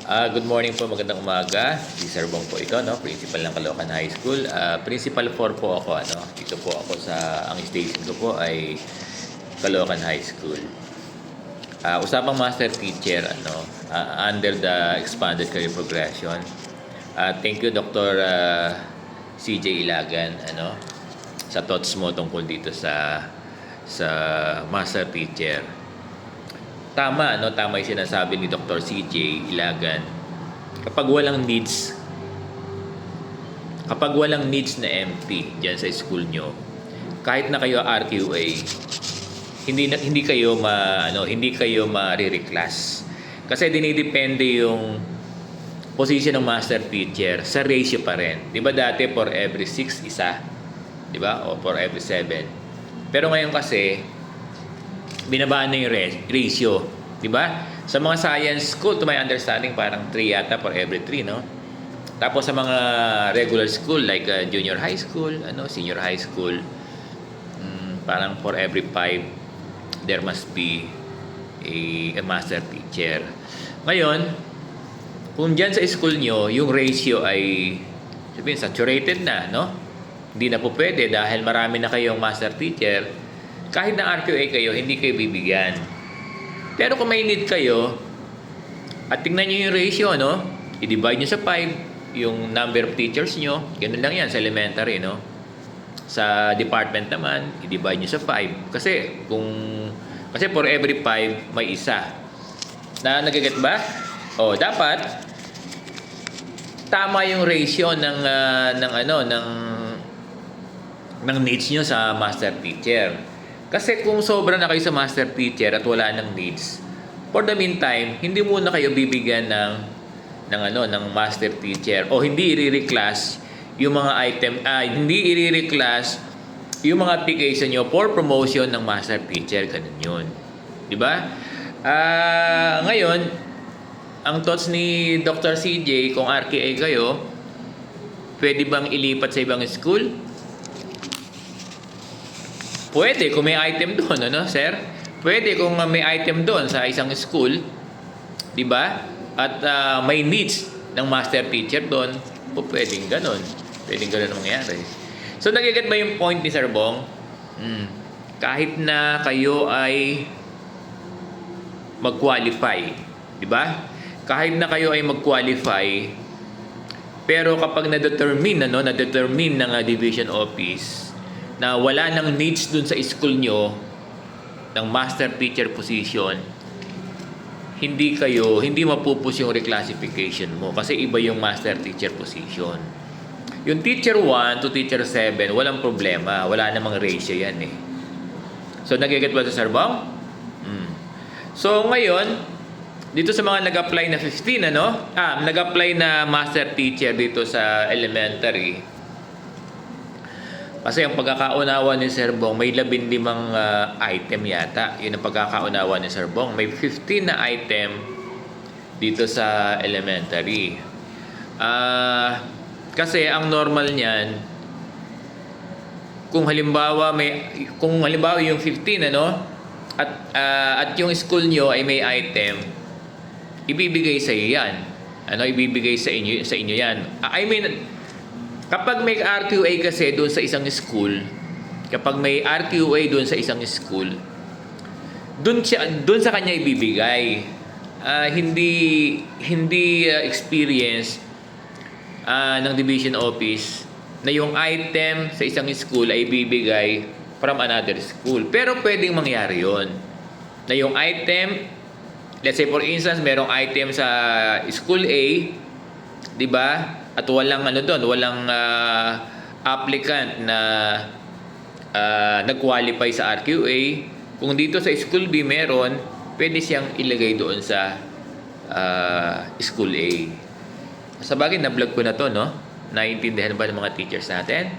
Good morning po, magandang umaga. Si Sir Bong po ito, no? Principal ng Caloocan High School. Principal 4 po ako, ano? Dito po ako ang station ko po ay Caloocan High School. Usapang master teacher, under the expanded career progression. Thank you, Dr. CJ Ilagan, sa thoughts mo tungkol dito sa master teacher. Tama yung sinasabi ni Dr. CJ Ilagan. Kapag walang needs na empty diyan sa school nyo, kahit na kayo RQA, hindi kayo ma-reclass. Kasi dinidepende yung position ng master teacher sa ratio pa rin. 'Di ba dati for every 6 isa? 'Di ba? O for every 7. Pero ngayon kasi binabaan na yung ratio, di ba? Sa mga science school, to my understanding, parang 3 yata for every 3, no? Tapos sa mga regular school, like junior high school, senior high school, parang for every 5, there must be a master teacher. Ngayon, kung dyan sa school nyo, yung ratio ay, sabihin, saturated na, no? Hindi na po pwede dahil marami na kayong master teacher. Kahit na RQA kayo, hindi kayo bibigyan. Pero kung may need kayo, at tingnan nyo yung ratio, i-divide nyo sa 5, yung number of teachers nyo, ganun lang yan sa elementary, Sa department naman, i-divide nyo sa 5. Kasi for every 5, may isa. Nagaget ba? Dapat, tama yung ratio ng needs nyo sa master teacher. Kasi kung sobra na kayo sa master teacher at wala ng needs, for the meantime, hindi muna kayo bibigyan ng master teacher o hindi i-reclass yung mga yung mga application nyo for promotion ng master teacher. Ganun yun. Di ba? Ngayon, ang thoughts ni Dr. CJ, kung RKA kayo, pwede bang ilipat sa ibang school? Pwede kung may item doon, sir? Pwede kung may item doon sa isang school, 'di ba? At may needs ng master teacher doon, pwedeng ganun. Pwedeng ganun mangyari. So nagiget ba yung point ni Sir Bong? Kahit na kayo ay mag-qualify, 'di ba? Kahit na kayo ay mag-qualify, pero kapag na-determine ng division office na wala nang needs dun sa school nyo ng master teacher position, hindi mapupus yung reclassification mo kasi iba yung master teacher position. Yung teacher 1 to teacher 7, walang problema, wala namang ratio yan eh. So nagiget ba sa Sir Bong? So ngayon, dito sa mga nag-apply na 15, nag-apply na master teacher dito sa elementary. Kasi ang pagkakaunawa ni Sir Bong, may 15 item yata. Yun ang pagkakaunawa ni Sir Bong. May 15 na item dito sa elementary. Kasi ang normal niyan, kung halimbawa yung 15 at yung school nyo ay may item, ibibigay sa iyo yan. Ibibigay sa inyo yan. Kapag may RQA kasi doon sa isang school, doon sa kanya ibibigay. Hindi experience ng division office na yung item sa isang school ay ibibigay from another school. Pero pwedeng mangyari yon. Na yung item, let's say for instance, merong item sa school A, 'di ba? At walang applicant na nag-qualify sa RQA. Kung dito sa school B meron, pwede siyang ilagay doon sa school A. Sa bagay, na-vlog ko na to, Naiintindihan ba ng mga teachers natin?